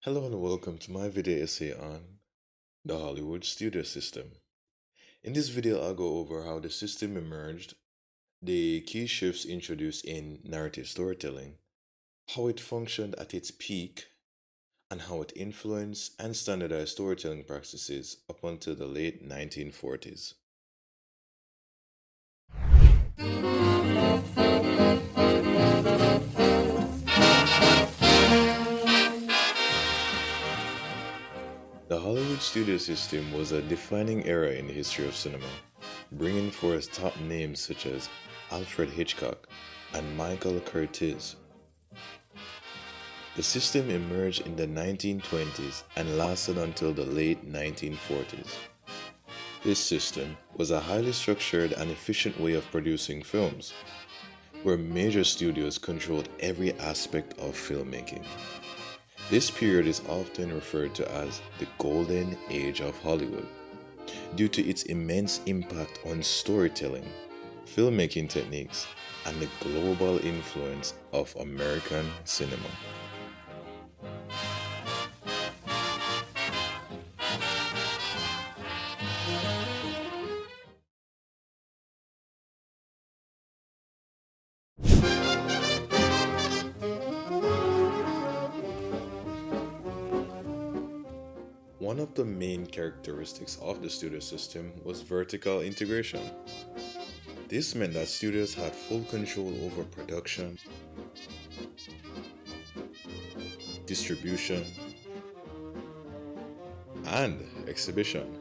Hello and welcome to my video essay on the HollyWood studio system. In this video, I'll go over how the system emerged, the key shifts introduced in narrative storytelling, how it functioned at its peak, and how it influenced and standardized storytelling practices up until the late 1940s. The Hollywood studio system was a defining era in the history of cinema, bringing forth top names such as Alfred Hitchcock and Michael Curtiz. The system emerged in the 1920s and lasted until the late 1940s. This system was a highly structured and efficient way of producing films, where major studios controlled every aspect of filmmaking. This period is often referred to as the Golden Age of Hollywood due to its immense impact on storytelling, filmmaking techniques, and the global influence of American cinema. One of the main characteristics of the studio system was vertical integration. This meant that studios had full control over production, distribution, and exhibition.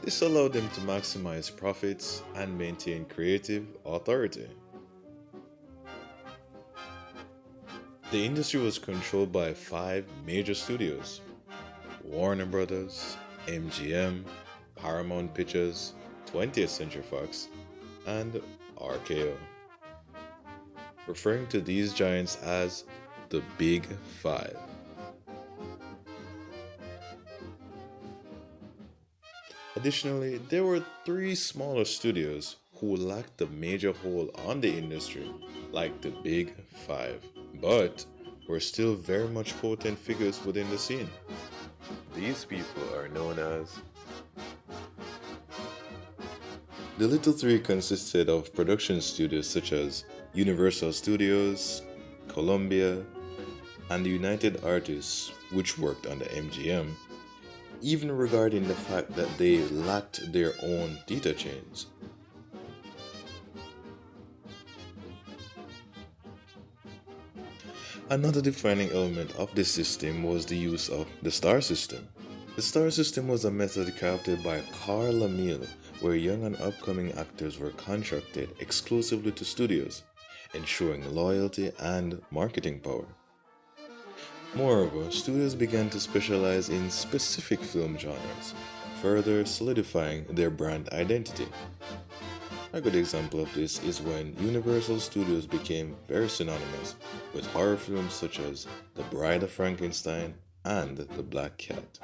This allowed them to maximize profits and maintain creative authority. The industry was controlled by five major studios: Warner Brothers, MGM, Paramount Pictures, 20th Century Fox, and RKO, referring to these giants as the Big Five. Additionally, there were three smaller studios who lacked the major hold on the industry, like the Big Five, but were still very much potent figures within the scene. These people are known as the Little Three. Consisted of production studios such as Universal Studios, Columbia, and the United Artists, which worked under MGM, even regarding the fact that they lacked their own theater chains. Another defining element of this system was the use of the star system. The star system was a method crafted by Carl Laemmle, where young and upcoming actors were contracted exclusively to studios, ensuring loyalty and marketing power. Moreover, studios began to specialize in specific film genres, further solidifying their brand identity. A good example of this is when Universal Studios became very synonymous with horror films such as The Bride of Frankenstein and The Black Cat.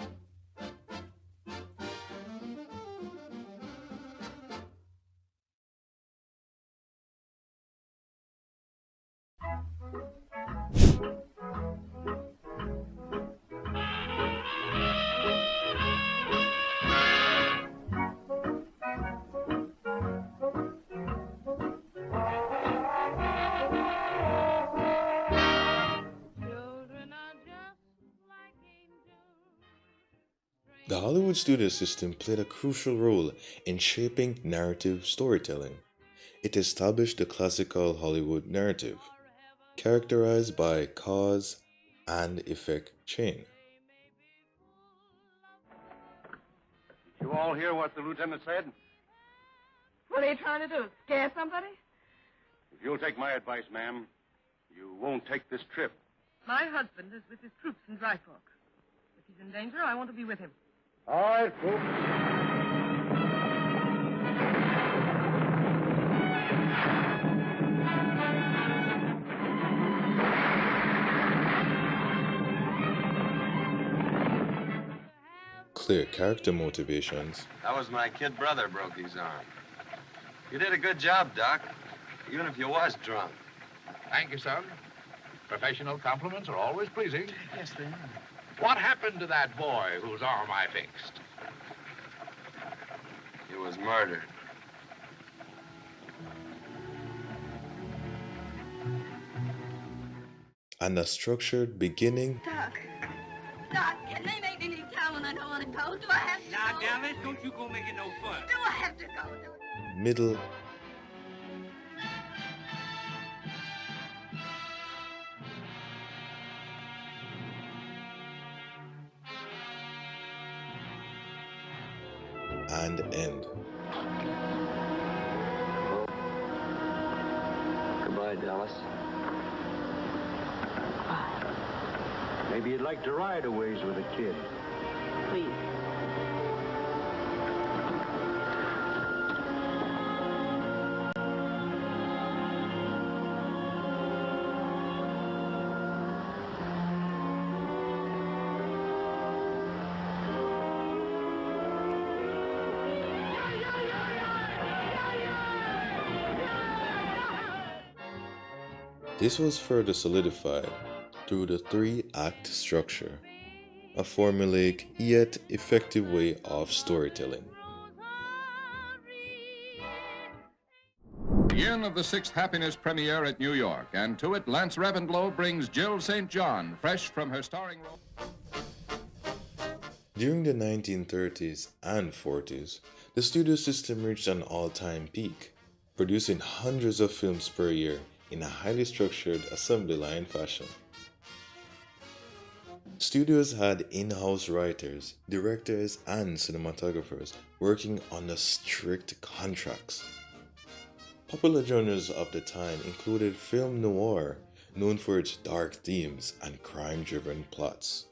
The Hollywood studio system played a crucial role in shaping narrative storytelling. It established the classical Hollywood narrative, characterized by cause and effect chain. You all hear what the lieutenant said? What are you trying to do? Scare somebody? If you'll take my advice, ma'am, you won't take this trip. My husband is with his troops in Dry Fork. If he's in danger, I want to be with him. All right, folks. Clear character motivations, That was my kid brother broke his arm. You did a good job, Doc. even if you was drunk. Thank you, son. Professional compliments are always pleasing. Yes, they are. What happened to that boy whose arm I fixed? He was murdered. And a structured beginning Doc, can they make any town when I don't want to go? Do I have to Now, go? Dallas, don't you go making no fuss. Do I have to go? middle, and end. Goodbye, Dallas. Maybe you'd like to ride a ways with a kid. Please. This was further solidified through the three-act structure, a formulaic yet effective way of storytelling. The inn of the Sixth Happiness premiere at New York, and to it, Lance Ravenglow brings Jill St. John, fresh from her starring role. During the 1930s and 40s, the studio system reached an all-time peak, producing hundreds of films per year in a highly structured assembly line fashion. Studios had in-house writers, directors, and cinematographers working under strict contracts. Popular genres of the time included film noir, known for its dark themes and crime-driven plots.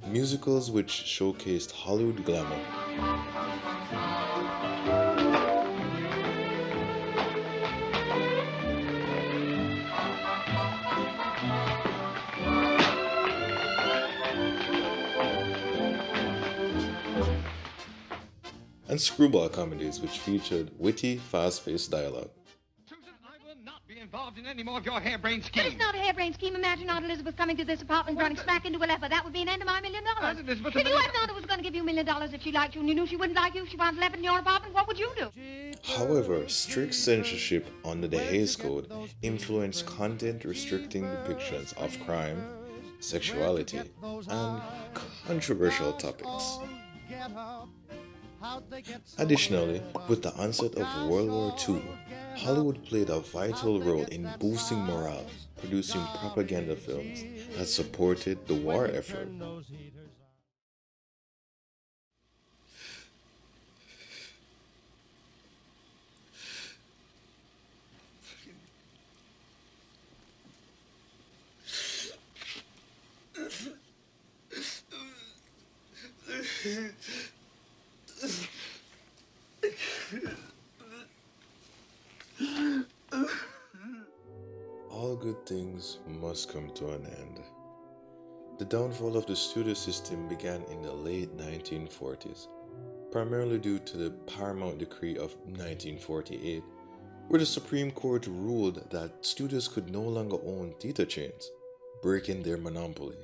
Musicals which showcased Hollywood glamour. And screwball comedies which featured witty, fast-paced dialogue. Susan, I will not be involved in any more of your harebrained But schemes. it's not a harebrained scheme. Imagine Aunt Elizabeth coming to this apartment running smack into a leper. That would be an end of my $1 million. Aunt Elizabeth, If you had known it was going to give you $1 million if she liked you and you knew she wouldn't like you if she wanted left in your apartment, what would you do? However, strict censorship under the Hays Code influenced content restricting depictions of crime, sexuality, and controversial topics. Additionally, with the onset of World War II, Hollywood played a vital role in boosting morale, producing propaganda films that supported the war effort. All good things must come to an end. The downfall of the studio system began in the late 1940s, primarily due to the Paramount Decree of 1948, where the Supreme Court ruled that studios could no longer own theater chains, breaking their monopoly.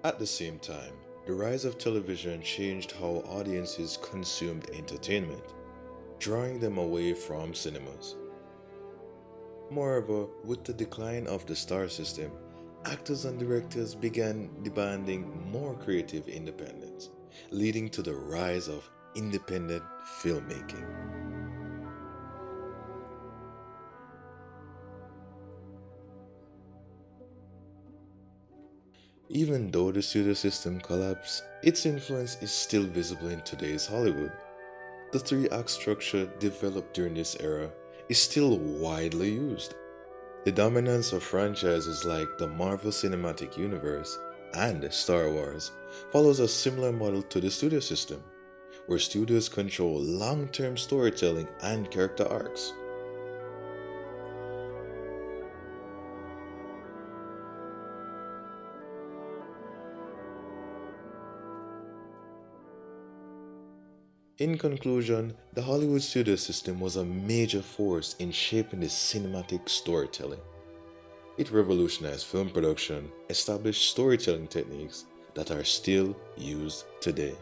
At the same time, the rise of television changed how audiences consumed entertainment, drawing them away from cinemas. Moreover, with the decline of the star system, actors and directors began demanding more creative independence, leading to the rise of independent filmmaking. Even though the studio system collapsed, its influence is still visible in today's Hollywood. The three-act structure developed during this era is still widely used. The dominance of franchises like the Marvel Cinematic Universe and Star Wars follows a similar model to the studio system, where studios control long-term storytelling and character arcs. In conclusion, the Hollywood studio system was a major force in shaping the cinematic storytelling. It revolutionized film production, established storytelling techniques that are still used today.